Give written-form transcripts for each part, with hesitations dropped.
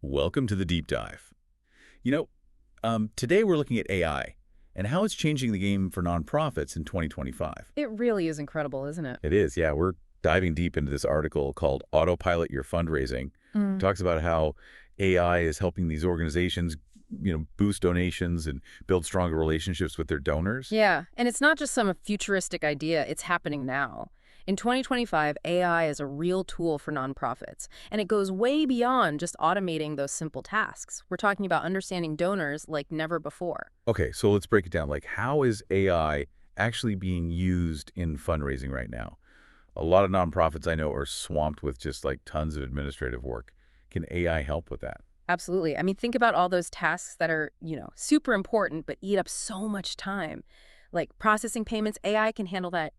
Welcome to the deep dive. You know, Today we're looking at AI and how it's changing the game for nonprofits in 2025. It really is incredible, isn't it? It is, yeah. We're diving deep into this article called Autopilot Your Fundraising. It Mm. talks about how AI is helping these organizations, boost donations and build stronger relationships with their donors. Yeah, and it's not just some futuristic idea, it's happening now. In 2025, AI is a real tool for nonprofits, and it goes way beyond just automating those simple tasks. We're talking about understanding donors like never before. Okay, so let's break it down. Like, how is AI actually being used in fundraising right now? A lot of nonprofits I know are swamped with just like tons of administrative work. Can AI help with that? Absolutely. I mean, think about all those tasks that are, super important but eat up so much time. Like processing payments, AI can handle that,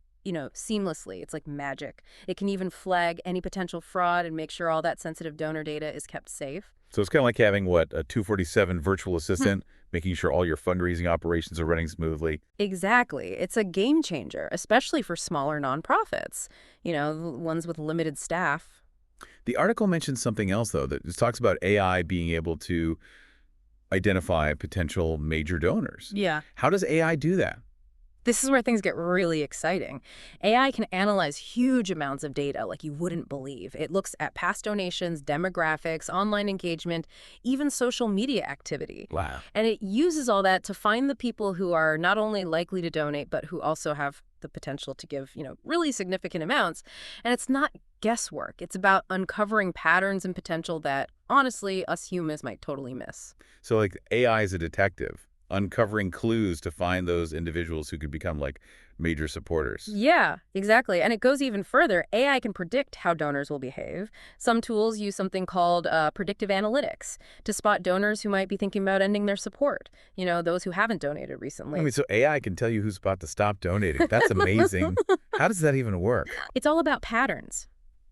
seamlessly. It's like magic. It can even flag any potential fraud and make sure all that sensitive donor data is kept safe. So it's kind of like having what, a 247 virtual assistant, making sure all your fundraising operations are running smoothly. Exactly. It's a game changer, especially for smaller nonprofits, the ones with limited staff. The article mentions something else, though, that it talks about AI being able to identify potential major donors. Yeah. How does AI do that? This is where things get really exciting. AI can analyze huge amounts of data like you wouldn't believe. It looks at past donations, demographics, online engagement, even social media activity. Wow. And it uses all that to find the people who are not only likely to donate, but who also have the potential to give, really significant amounts. And it's not guesswork. It's about uncovering patterns and potential that, honestly, us humans might totally miss. So like AI is a detective, uncovering clues to find those individuals who could become like major supporters. Yeah, exactly. And it goes even further. AI can predict how donors will behave. Some tools use something called predictive analytics to spot donors who might be thinking about ending their support, those who haven't donated I recently. mean, so AI can tell you who's about to stop donating. That's amazing. How does that even work? It's all about patterns.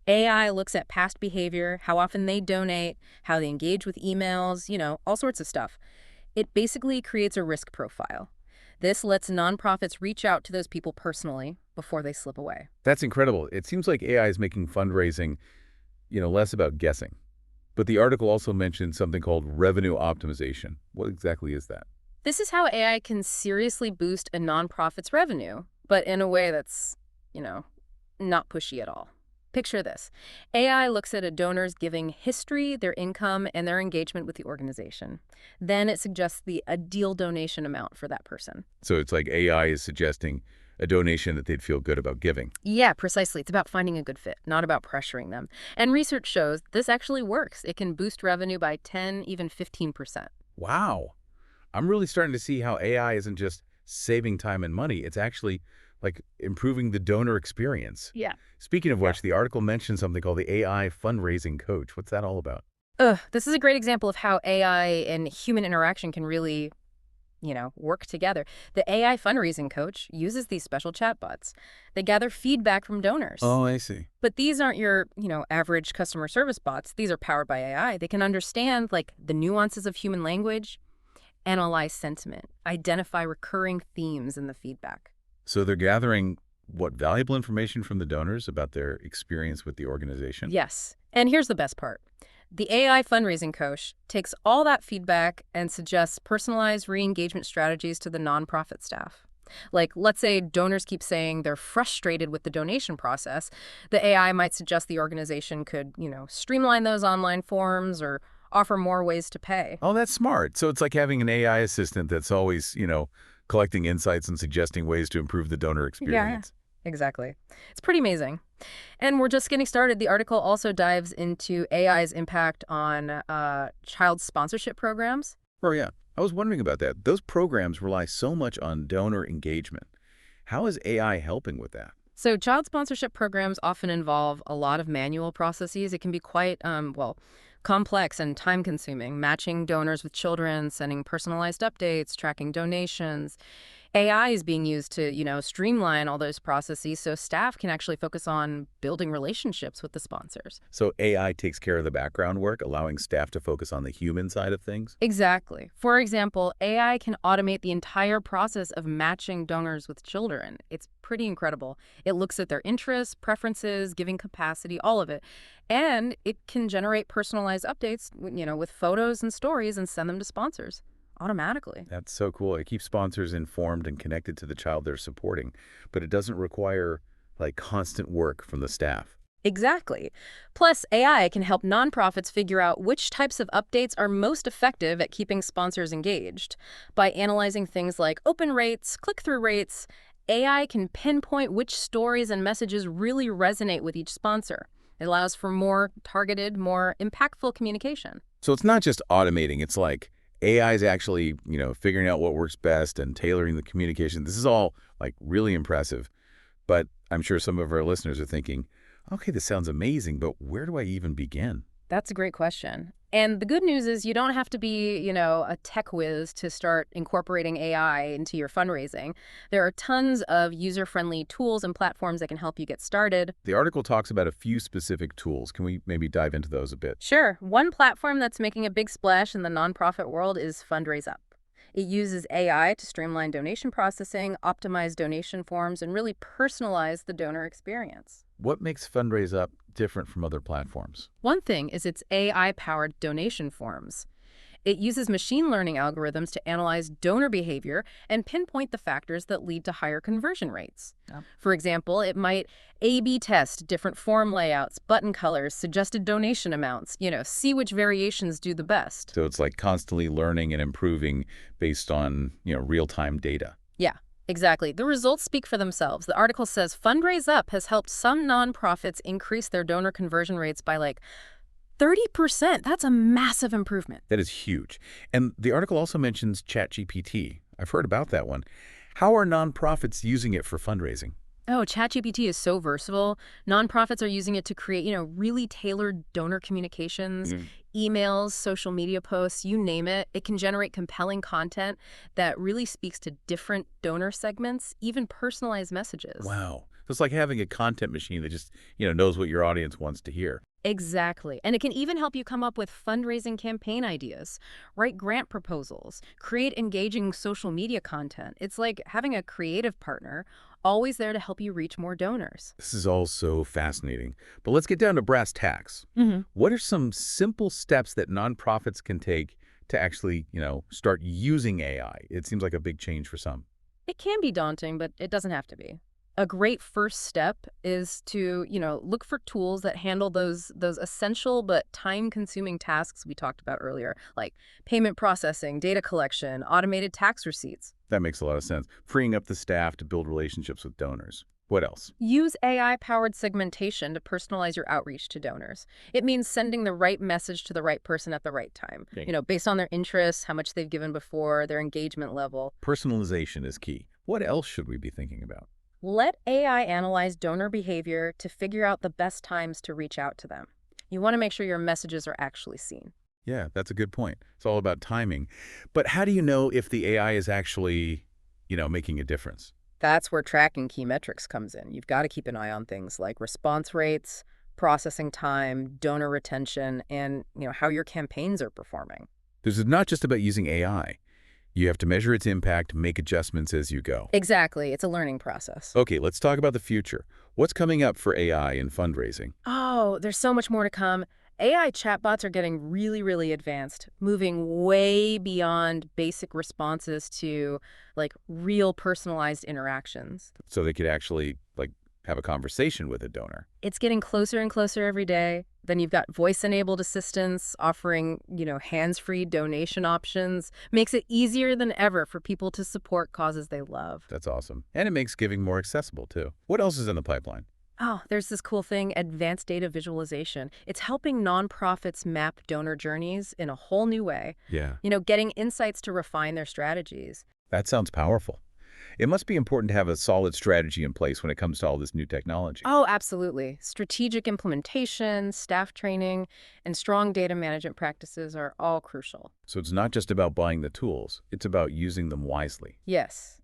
AI looks at past behavior, how often they donate, how they engage with emails, all sorts of stuff. It basically creates a risk profile. This lets nonprofits reach out to those people personally before they slip away. That's incredible. It seems like AI is making fundraising, less about guessing. But the article also mentioned something called revenue optimization. What exactly is that? This is how AI can seriously boost a nonprofit's revenue, but in a way that's, you know, not pushy at all. Picture this. AI looks at a donor's giving history, their income, and their engagement with the organization. Then it suggests the ideal donation amount for that person. So it's like AI is suggesting a donation that they'd feel good about giving. Yeah, precisely. It's about finding a good fit, not about pressuring them. And research shows this actually works. It can boost revenue by 10, even 15%. Wow. I'm really starting to see how AI isn't just saving time and money. It's actually like improving the donor experience. Yeah. Speaking of which, the article mentioned something called the AI fundraising coach. What's that all about? This is a great example of how AI and human interaction can really, work together. The AI fundraising coach uses these special chatbots. They gather feedback from donors. Oh, I see. But these aren't your, average customer service bots. These are powered by AI. They can understand, like, the nuances of human language, analyze sentiment, identify recurring themes in the feedback. So they're gathering what valuable information from the donors about their experience with the organization? Yes. And here's the best part. The AI fundraising coach takes all that feedback and suggests personalized re-engagement strategies to the nonprofit staff. Like, let's say donors keep saying they're frustrated with the donation process. The AI might suggest the organization could, streamline those online forms or offer more ways to pay. Oh, that's smart. So it's like having an AI assistant that's always, collecting insights and suggesting ways to improve the donor experience. Exactly. It's pretty amazing. And we're just getting started. The article also dives into AI's impact on child sponsorship programs. Oh, yeah. I was wondering about that. Those programs rely so much on donor engagement. How is AI helping with that? So child sponsorship programs often involve a lot of manual processes. It can be quite, complex and time-consuming, matching donors with children, sending personalized updates, tracking donations. AI is being used to, streamline all those processes so staff can actually focus on building relationships with the sponsors. So AI takes care of the background work, allowing staff to focus on the human side of things? Exactly. For example, AI can automate the entire process of matching donors with children. It's pretty incredible. It looks at their interests, preferences, giving capacity, all of it. And it can generate personalized updates, with photos and stories and send them to sponsors automatically. That's so cool. It keeps sponsors informed and connected to the child they're supporting, but it doesn't require like constant work from the staff. Exactly. Plus, AI can help nonprofits figure out which types of updates are most effective at keeping sponsors engaged. By analyzing things like open rates, click-through rates, AI can pinpoint which stories and messages really resonate with each sponsor. It allows for more targeted, more impactful communication. So it's not just automating, it's like AI is actually, figuring out what works best and tailoring the communication. This is all like really impressive. But I'm sure some of our listeners are thinking, okay, this sounds amazing, but where do I even begin? That's a great question. And the good news is you don't have to be, a tech whiz to start incorporating AI into your fundraising. There are tons of user-friendly tools and platforms that can help you get started. The article talks about a few specific tools. Can we maybe dive into those a bit? Sure, one platform that's making a big splash in the nonprofit world is Fundraise Up. It uses AI to streamline donation processing, optimize donation forms, and really personalize the donor experience. What makes Fundraise Up different from other platforms? One thing is its AI-powered donation forms. It uses machine learning algorithms to analyze donor behavior and pinpoint the factors that lead to higher conversion rates. Yep. For example, it might A/B test different form layouts, button colors, suggested donation amounts, see which variations do the best. So it's like constantly learning and improving based on, real-time data. Yeah, exactly. The results speak for themselves. The article says Fundraise Up has helped some nonprofits increase their donor conversion rates by like 30%. That's a massive improvement. That is huge. And the article also mentions ChatGPT. I've heard about that one. How are nonprofits using it for fundraising? Oh, ChatGPT is so versatile. Nonprofits are using it to create, really tailored donor communications, emails, social media posts, you name it. It can generate compelling content that really speaks to different donor segments, even personalized messages. Wow. So it's like having a content machine that just, knows what your audience wants to hear. Exactly. And it can even help you come up with fundraising campaign ideas, write grant proposals, create engaging social media content. It's like having a creative partner always there to help you reach more donors. This is all so fascinating. But let's get down to brass tacks. What are some simple steps that nonprofits can take to actually, start using AI? It seems like a big change for some. It can be daunting, but it doesn't have to be. A great first step is to, look for tools that handle those essential but time-consuming tasks we talked about earlier, like payment processing, data collection, automated tax receipts. That makes a lot of sense. Freeing up the staff to build relationships with donors. What else? Use AI-powered segmentation to personalize your outreach to donors. It means sending the right message to the right person at the right time, Okay. Based on their interests, how much they've given before, their engagement level. Personalization is key. What else should we be thinking about? Let AI analyze donor behavior to figure out the best times to reach out to them. You want to make sure your messages are actually seen. Yeah, that's a good point. It's all about timing. But how do you know if the AI is actually, making a difference? That's where tracking key metrics comes in. You've got to keep an eye on things like response rates, processing time, donor retention, and how your campaigns are performing. This is not just about using AI. You have to measure its impact, make adjustments as you go. Exactly. It's a learning process. Okay, let's talk about the future. What's coming up for AI in fundraising? Oh, there's so much more to come. AI chatbots are getting really, really advanced, moving way beyond basic responses to like real personalized interactions. So they could actually, have a conversation with a donor. It's getting closer and closer every day. Then you've got voice-enabled assistants offering, hands-free donation options. Makes it easier than ever for people to support causes they love. That's awesome. And it makes giving more accessible, too. What else is in the pipeline? Oh, there's this cool thing, advanced data visualization. It's helping nonprofits map donor journeys in a whole new way. Yeah. Getting insights to refine their strategies. That sounds powerful. It must be important to have a solid strategy in place when it comes to all this new technology. Oh, absolutely. Strategic implementation, staff training, and strong data management practices are all crucial. So it's not just about buying the tools, it's about using them wisely. Yes.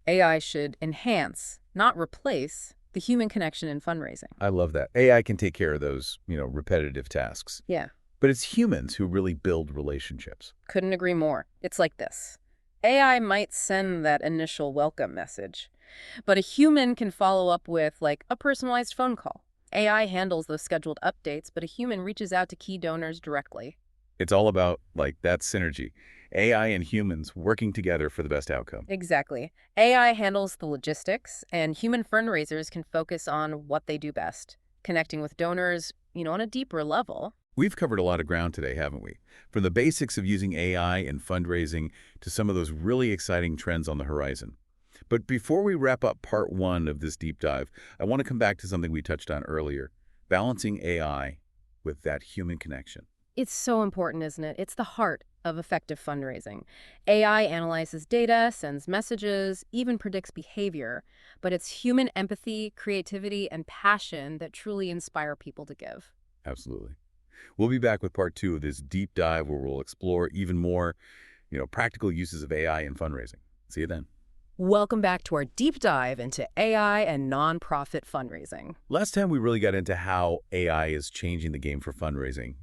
AI should enhance, not replace, the human connection in fundraising. I love that. AI can take care of those, repetitive tasks. Yeah, But it's humans who really build relationships. couldn't agree more. It's like this. AI might send that initial welcome message, but a human can follow up with, like, a personalized phone call. AI handles those scheduled updates, but a human reaches out to key donors directly. It's all about, like, that synergy. AI and humans working together for the best outcome. Exactly. AI handles the logistics, and human fundraisers can focus on what they do best, connecting with donors, on a deeper level. We've covered a lot of ground today, haven't we? From the basics of using AI in fundraising to some of those really exciting trends on the horizon. But before we wrap up part one of this deep dive, I want to come back to something we touched on earlier, balancing AI with that human connection. It's so important, isn't it? It's the heart of effective fundraising. AI analyzes data, sends messages, even predicts behavior, but it's human empathy, creativity, and passion that truly inspire people to give. Absolutely. We'll be back with part two of this deep dive where we'll explore even more, practical uses of AI in fundraising. See you then. Welcome back to our deep dive into AI and nonprofit fundraising. Last time we really got into how AI is changing the game for fundraising,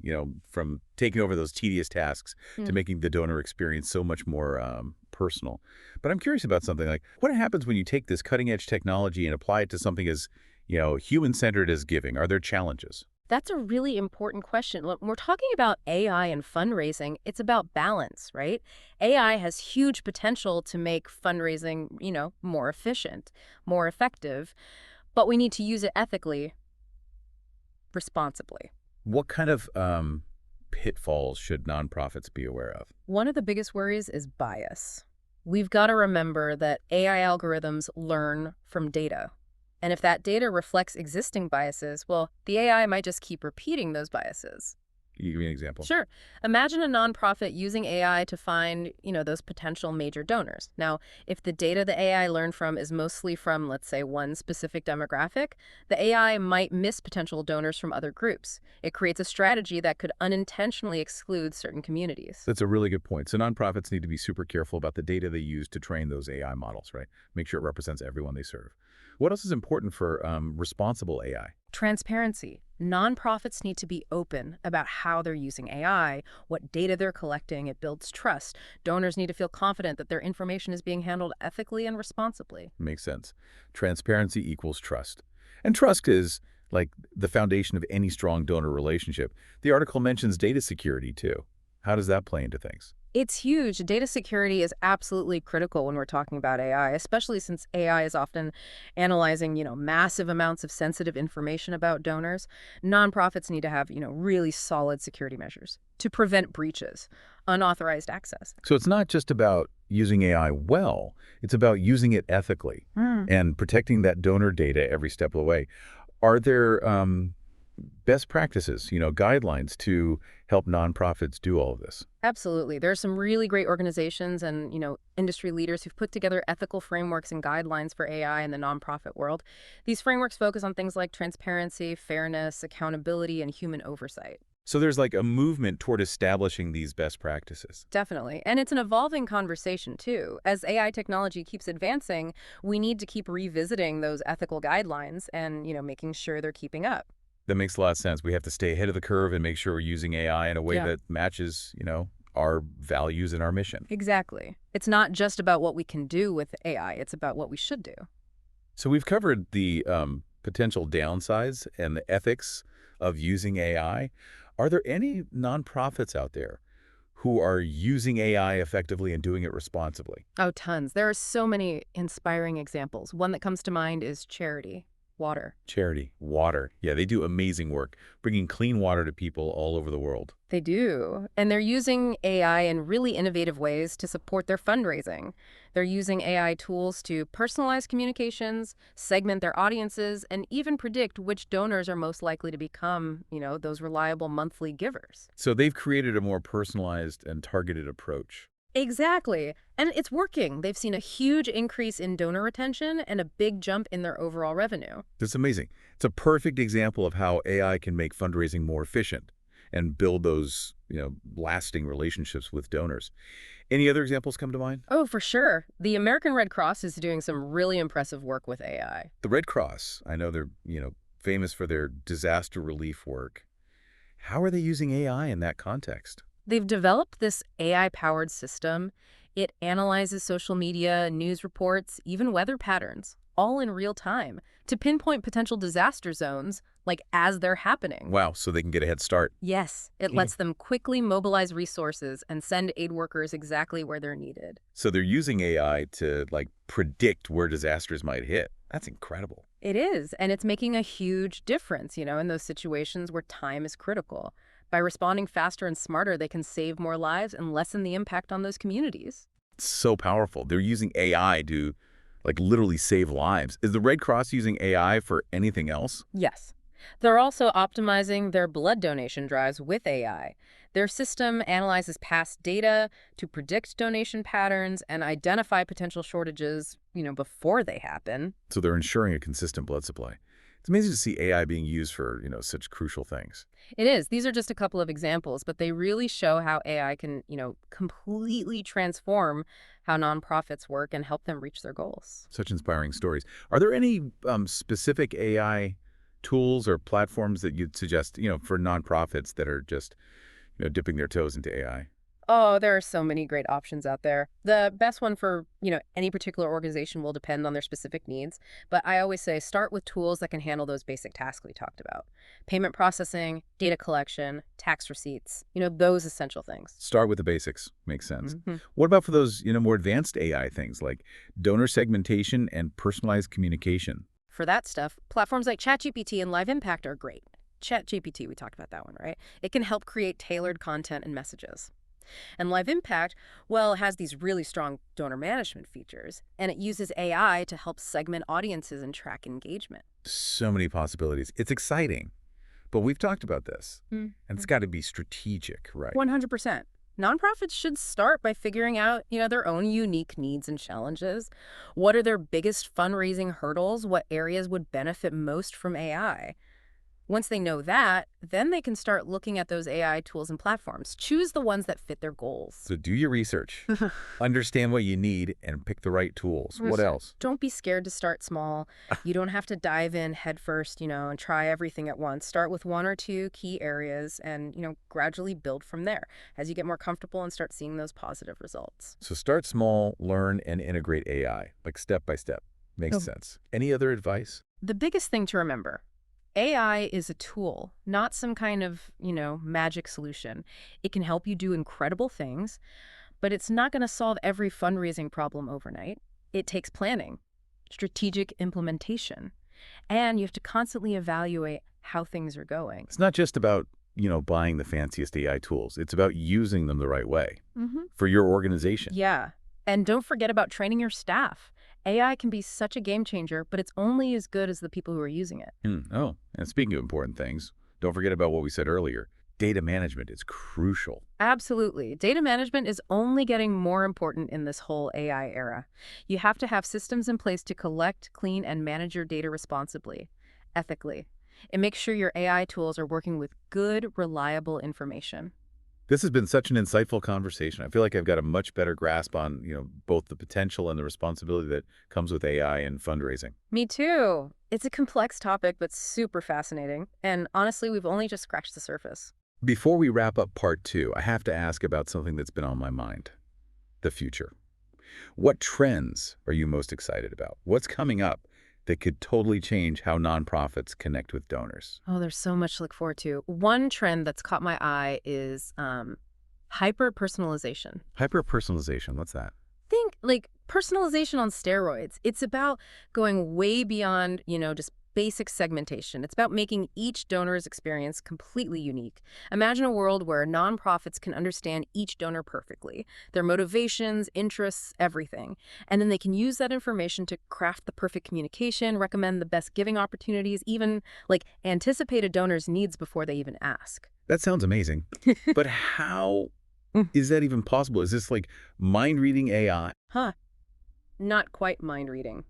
from taking over those tedious tasks to making the donor experience so much more personal. But I'm curious about something like what happens when you take this cutting edge technology and apply it to something as, human-centered as giving? Are there challenges? That's a really important question. Look, when we're talking about AI and fundraising, it's about balance, right? AI has huge potential to make fundraising, more efficient, more effective, but we need to use it ethically, responsibly. What kind of pitfalls should nonprofits be aware of? One of the biggest worries is bias. We've got to remember that AI algorithms learn from data. And if that data reflects existing biases, well, the AI might just keep repeating those biases. Can you give me an example? Sure. Imagine a nonprofit using AI to find, those potential major donors. Now, if the data the AI learned from is mostly from, let's say, one specific demographic, the AI might miss potential donors from other groups. It creates a strategy that could unintentionally exclude certain communities. That's a really good point. So nonprofits need to be super careful about the data they use to train those AI models, right? Make sure it represents everyone they serve. What else is important for responsible AI? Transparency. Nonprofits need to be open about how they're using AI, what data they're collecting. It builds trust. Donors need to feel confident that their information is being handled ethically and responsibly. Makes sense. Transparency equals trust. And trust is like the foundation of any strong donor relationship. The article mentions data security too. How does that play into things? It's huge. Data security is absolutely critical when we're talking about AI, especially since AI is often analyzing, massive amounts of sensitive information about donors. Nonprofits need to have, really solid security measures to prevent breaches, unauthorized access. So it's not just about using AI well, it's about using it ethically and protecting that donor data every step of the way. Are there best practices, guidelines to help nonprofits do all of this? Absolutely. There are some really great organizations and, industry leaders who've put together ethical frameworks and guidelines for AI in the nonprofit world. These frameworks focus on things like transparency, fairness, accountability, and human oversight. So there's like a movement toward establishing these best practices. Definitely. And it's an evolving conversation, too. As AI technology keeps advancing, we need to keep revisiting those ethical guidelines and, making sure they're keeping up. That makes a lot of sense. We have to stay ahead of the curve and make sure we're using AI in a way Yeah. that matches, our values and our mission. Exactly. It's not just about what we can do with AI. It's about what we should do. So we've covered the potential downsides and the ethics of using AI. Are there any nonprofits out there who are using AI effectively and doing it responsibly? Oh, tons. There are so many inspiring examples. One that comes to mind is charity, water. Charity, water. Yeah, they do amazing work, bringing clean water to people all over the world. They do. And they're using AI in really innovative ways to support their fundraising. They're using AI tools to personalize communications, segment their audiences, and even predict which donors are most likely to become, those reliable monthly givers. So they've created a more personalized and targeted approach. Exactly. And it's working. They've seen a huge increase in donor retention and a big jump in their overall revenue. That's amazing. It's a perfect example of how AI can make fundraising more efficient and build those lasting relationships with donors. Any other examples come to mind? Oh, for sure. The American Red Cross is doing some really impressive work with AI. The Red Cross, I know they're, famous for their disaster relief work. How are they using AI in that context? They've developed this AI-powered system. It analyzes social media, news reports, even weather patterns, all in real time, to pinpoint potential disaster zones, like as they're happening. Wow, so they can get a head start. Yes, it lets them quickly mobilize resources and send aid workers exactly where they're needed. So they're using AI to, predict where disasters might hit. That's incredible. It is, and it's making a huge difference, in those situations where time is critical. By responding faster and smarter, they can save more lives and lessen the impact on those communities. It's so powerful. They're using AI to, literally save lives. Is the Red Cross using AI for anything else? Yes. They're also optimizing their blood donation drives with AI. Their system analyzes past data to predict donation patterns and identify potential shortages, before they happen. So they're ensuring a consistent blood supply. It's amazing to see AI being used for, such crucial things. It is. These are just a couple of examples, but they really show how AI can, completely transform how nonprofits work and help them reach their goals. Such inspiring stories. Are there any specific AI tools or platforms that you'd suggest, for nonprofits that are just, dipping their toes into AI? Oh, there are so many great options out there. The best one for, any particular organization will depend on their specific needs. But I always say start with tools that can handle those basic tasks we talked about. Payment processing, data collection, tax receipts, those essential things. Start with the basics. Makes sense. Mhm. What about for those, more advanced AI things like donor segmentation and personalized communication? For that stuff, platforms like ChatGPT and Live Impact are great. ChatGPT, we talked about that one, right? It can help create tailored content and messages. And Live Impact, well, it has these really strong donor management features, and it uses AI to help segment audiences and track engagement. So many possibilities. It's exciting. But we've talked about this, and it's got to be strategic, right? 100%. Nonprofits should start by figuring out, their own unique needs and challenges. What are their biggest fundraising hurdles? What areas would benefit most from AI? Once they know that, then they can start looking at those AI tools and platforms. Choose the ones that fit their goals. So do your research, understand what you need, and pick the right tools. What else? Don't be scared to start small. You don't have to dive in head first, and try everything at once. Start with one or two key areas and, gradually build from there as you get more comfortable and start seeing those positive results. So start small, learn, and integrate AI, step by step. Makes sense. Any other advice? The biggest thing to remember, AI is a tool, not some kind of, magic solution. It can help you do incredible things, but it's not going to solve every fundraising problem overnight. It takes planning, strategic implementation, and you have to constantly evaluate how things are going. It's not just about, buying the fanciest AI tools. It's about using them the right way for your organization. Yeah, and don't forget about training your staff. AI can be such a game changer, but it's only as good as the people who are using it. Oh, and speaking of important things, don't forget about what we said earlier. Data management is crucial. Absolutely. Data management is only getting more important in this whole AI era. You have to have systems in place to collect, clean, and manage your data responsibly, ethically. It makes sure your AI tools are working with good, reliable information. This has been such an insightful conversation. I feel like I've got a much better grasp on, both the potential and the responsibility that comes with AI and fundraising. Me too. It's a complex topic, but super fascinating. And honestly, we've only just scratched the surface. Before we wrap up part 2, I have to ask about something that's been on my mind. The future. What trends are you most excited about? What's coming up that could totally change how nonprofits connect with donors? Oh, there's so much to look forward to. One trend that's caught my eye is hyper-personalization. Hyper-personalization, what's that? Think like personalization on steroids. It's about going way beyond, just basic segmentation. It's about making each donor's experience completely unique. Imagine a world where nonprofits can understand each donor perfectly, their motivations, interests, everything. And then they can use that information to craft the perfect communication, recommend the best giving opportunities, even anticipate a donor's needs before they even ask. That sounds amazing. But how is that even possible? Is this mind-reading AI? Not quite mind reading.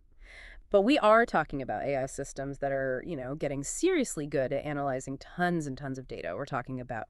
But we are talking about AI systems that are, getting seriously good at analyzing tons and tons of data. We're talking about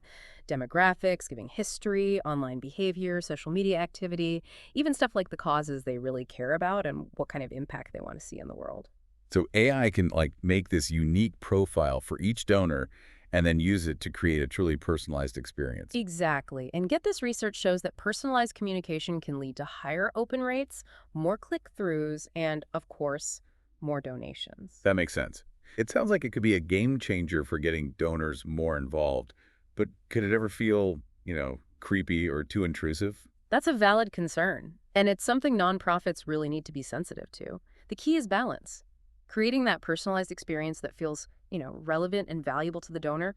demographics, giving history, online behavior, social media activity, even stuff like the causes they really care about and what kind of impact they want to see in the world. So AI can like make this unique profile for each donor and then use it to create a truly personalized experience. Exactly. And get this, research shows that personalized communication can lead to higher open rates, more click-throughs, and, of course, more donations. That makes sense. It sounds like it could be a game changer for getting donors more involved, but could it ever feel, creepy or too intrusive? That's a valid concern, and it's something nonprofits really need to be sensitive to. The key is balance. Creating that personalized experience that feels, relevant and valuable to the donor,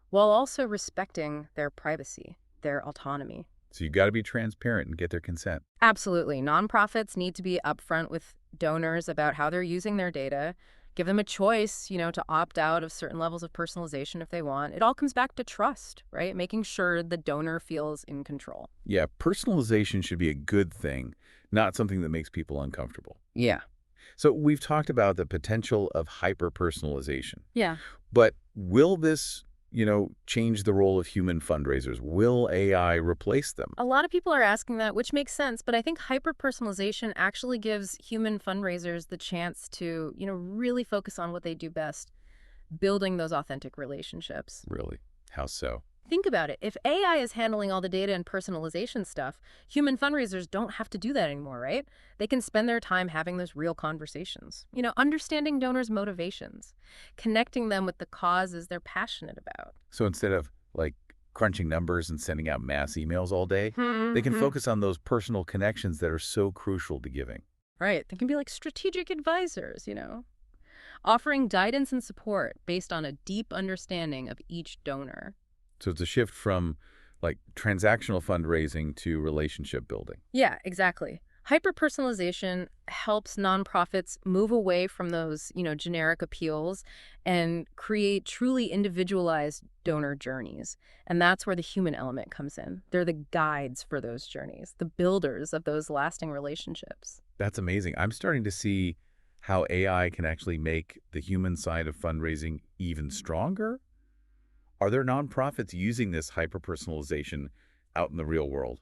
while also respecting their privacy, their autonomy. So you got to be transparent and get their consent. Absolutely. Nonprofits need to be upfront with donors about how they're using their data, give them a choice, to opt out of certain levels of personalization if they want. It all comes back to trust, right? Making sure the donor feels in control. Yeah, personalization should be a good thing, not something that makes people uncomfortable. Yeah. So we've talked about the potential of hyper-personalization, Yeah. but will this, change the role of human fundraisers? Will AI replace them? A lot of people are asking that, which makes sense, but I think hyper-personalization actually gives human fundraisers the chance to, really focus on what they do best, building those authentic relationships. Really? How so? Think about it. If AI is handling all the data and personalization stuff, human fundraisers don't have to do that anymore, right? They can spend their time having those real conversations, understanding donors' motivations, connecting them with the causes they're passionate about. So instead of like crunching numbers and sending out mass emails all day, they can Mm-hmm. focus on those personal connections that are so crucial to giving. Right. They can be like strategic advisors, offering guidance and support based on a deep understanding of each donor. So it's a shift from like transactional fundraising to relationship building. Yeah, exactly. Hyper-personalization helps nonprofits move away from those, generic appeals and create truly individualized donor journeys. And that's where the human element comes in. They're the guides for those journeys, the builders of those lasting relationships. That's amazing. I'm starting to see how AI can actually make the human side of fundraising even stronger. Are there nonprofits using this hyper-personalization out in the real world?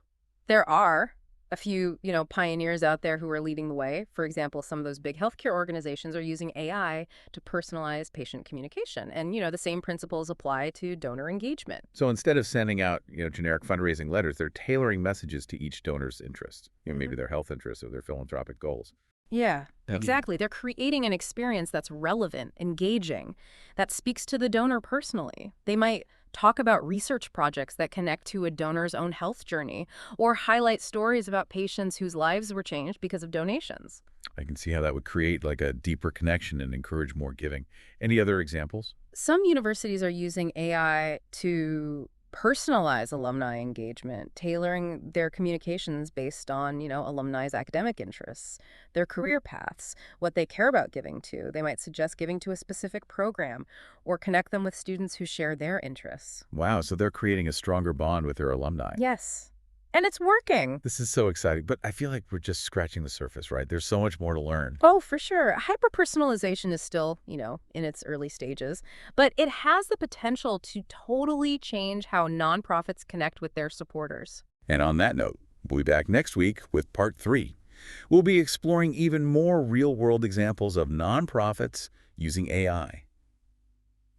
There are a few, pioneers out there who are leading the way. For example, some of those big healthcare organizations are using AI to personalize patient communication. And, the same principles apply to donor engagement. So instead of sending out, generic fundraising letters, they're tailoring messages to each donor's interest, maybe their health interests or their philanthropic goals. Yeah, Yeah. exactly. They're creating an experience that's relevant, engaging, that speaks to the donor personally. They might talk about research projects that connect to a donor's own health journey or highlight stories about patients whose lives were changed because of donations. I can see how that would create like a deeper connection and encourage more giving. Any other examples? Some universities are using AI to personalize alumni engagement, tailoring their communications based on, alumni's academic interests, their career paths, what they care about giving to. They might suggest giving to a specific program or connect them with students who share their interests. Wow, so they're creating a stronger bond with their alumni. Yes. And it's working. This is so exciting, but I feel like we're just scratching the surface, right? There's so much more to learn. Oh, for sure. Hyper-personalization is still, in its early stages, but it has the potential to totally change how nonprofits connect with their supporters. And on that note, we'll be back next week with part 3. We'll be exploring even more real-world examples of nonprofits using AI.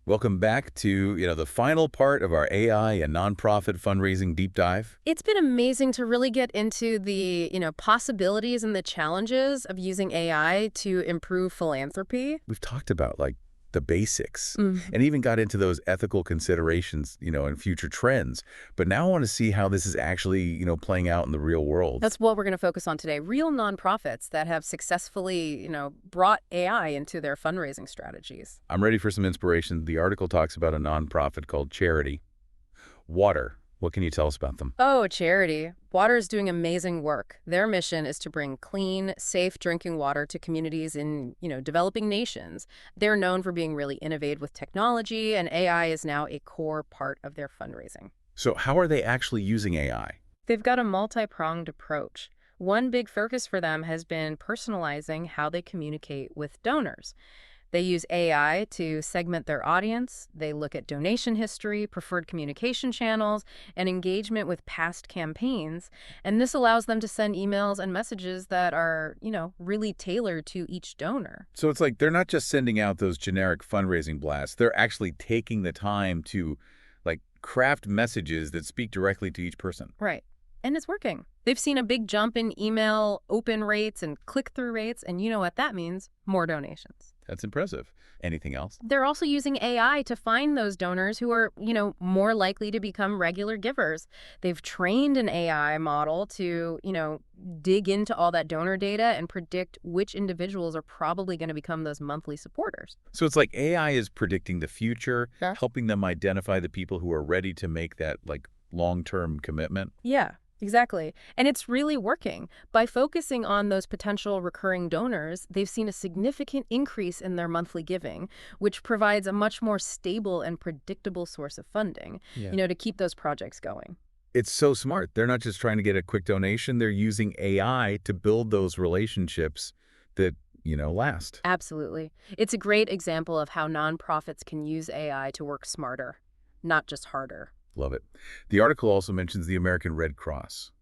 Welcome back to, the final part of our AI and nonprofit fundraising deep dive. It's been amazing to really get into the, possibilities and the challenges of using AI to improve philanthropy. We've talked about like the basics Mhm. and even got into those ethical considerations, and future trends. But now I want to see how this is actually, playing out in the real world. That's what we're going to focus on today. Real nonprofits that have successfully, brought AI into their fundraising strategies. I'm ready for some inspiration. The article talks about a nonprofit called Charity. Water. What can you tell us about them? Oh, charity. Water is doing amazing work. Their mission is to bring clean, safe drinking water to communities in, developing nations. They're known for being really innovative with technology, and AI is now a core part of their fundraising. So how are they actually using AI? They've got a multi-pronged approach. One big focus for them has been personalizing how they communicate with donors. They use AI to segment their audience. They look at donation history, preferred communication channels, and engagement with past campaigns. And this allows them to send emails and messages that are, really tailored to each donor. So it's like they're not just sending out those generic fundraising blasts. They're actually taking the time to like craft messages that speak directly to each person. Right. And it's working. They've seen a big jump in email open rates and click-through rates, and you know what that means? More donations. That's impressive. Anything else? They're also using AI to find those donors who are, more likely to become regular givers. They've trained an AI model to, dig into all that donor data and predict which individuals are probably going to become those monthly supporters. So it's like AI is predicting the future, Yeah. helping them identify the people who are ready to make that like long-term commitment. Yeah, exactly. And it's really working. By focusing on those potential recurring donors, they've seen a significant increase in their monthly giving, which provides a much more stable and predictable source of funding, Yeah. to keep those projects going. It's so smart. They're not just trying to get a quick donation. They're using AI to build those relationships that, last. Absolutely. It's a great example of how nonprofits can use AI to work smarter, not just harder. Love it. The article also mentions the American Red Cross.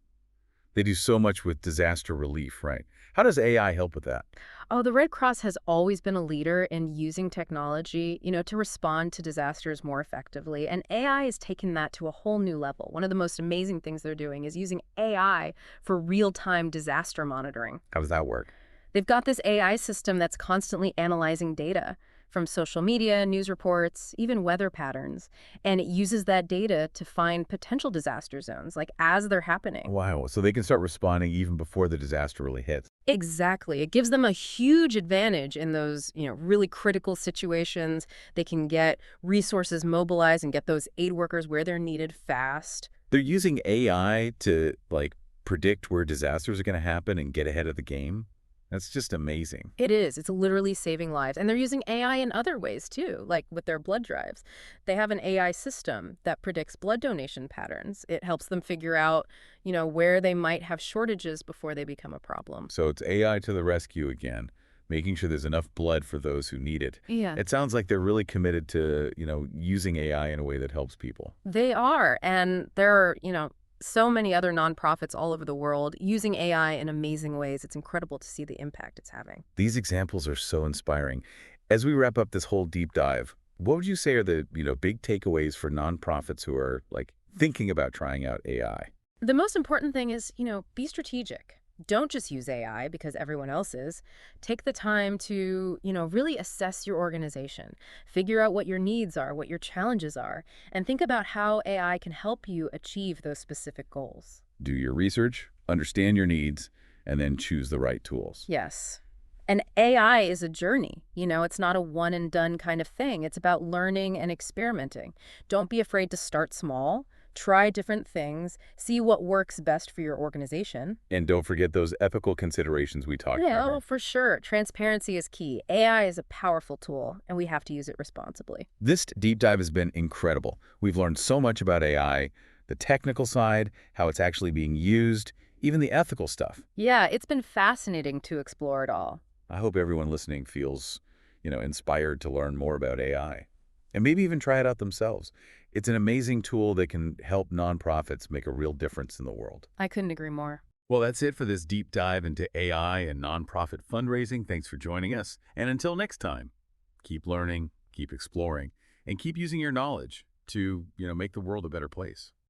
They do so much with disaster relief, right? How does AI help with that? Oh, the Red Cross has always been a leader in using technology, to respond to disasters more effectively. And AI has taken that to a whole new level. One of the most amazing things they're doing is using AI for real-time disaster monitoring. How does that work? They've got this AI system that's constantly analyzing data from social media, news reports, even weather patterns. And it uses that data to find potential disaster zones, like as they're happening. Wow. So they can start responding even before the disaster really hits. Exactly. It gives them a huge advantage in those, really critical situations. They can get resources mobilized and get those aid workers where they're needed fast. They're using AI to like predict where disasters are going to happen and get ahead of the game. That's just amazing. It is. It's literally saving lives. And they're using AI in other ways, too, like with their blood drives. They have an AI system that predicts blood donation patterns. It helps them figure out, where they might have shortages before they become a problem. So it's AI to the rescue again, making sure there's enough blood for those who need it. Yeah. It sounds like they're really committed to, using AI in a way that helps people. They are. And there are, so many other nonprofits all over the world using AI in amazing ways. It's incredible to see the impact it's having. These examples are so inspiring. As we wrap up this whole deep dive, what would you say are the, big takeaways for nonprofits who are like thinking about trying out AI? The most important thing is, be strategic. Don't just use AI because everyone else is. Take the time to, really assess your organization. Figure out what your needs are, what your challenges are, and think about how AI can help you achieve those specific goals. Do your research, understand your needs, and then choose the right tools. Yes. And AI is a journey. It's not a one and done kind of thing. It's about learning and experimenting. Don't be afraid to start small. Try different things, see what works best for your organization. And don't forget those ethical considerations we talked Yeah, about. oh, for sure. Transparency is key. AI is a powerful tool, and we have to use it responsibly. This deep dive has been incredible. We've learned so much about AI, the technical side, how it's actually being used, even the ethical stuff. Yeah, it's been fascinating to explore it all. I hope everyone listening feels, inspired to learn more about AI and maybe even try it out themselves. It's an amazing tool that can help nonprofits make a real difference in the world. I couldn't agree more. Well, that's it for this deep dive into AI and nonprofit fundraising. Thanks for joining us. And until next time, keep learning, keep exploring, and keep using your knowledge to, make the world a better place.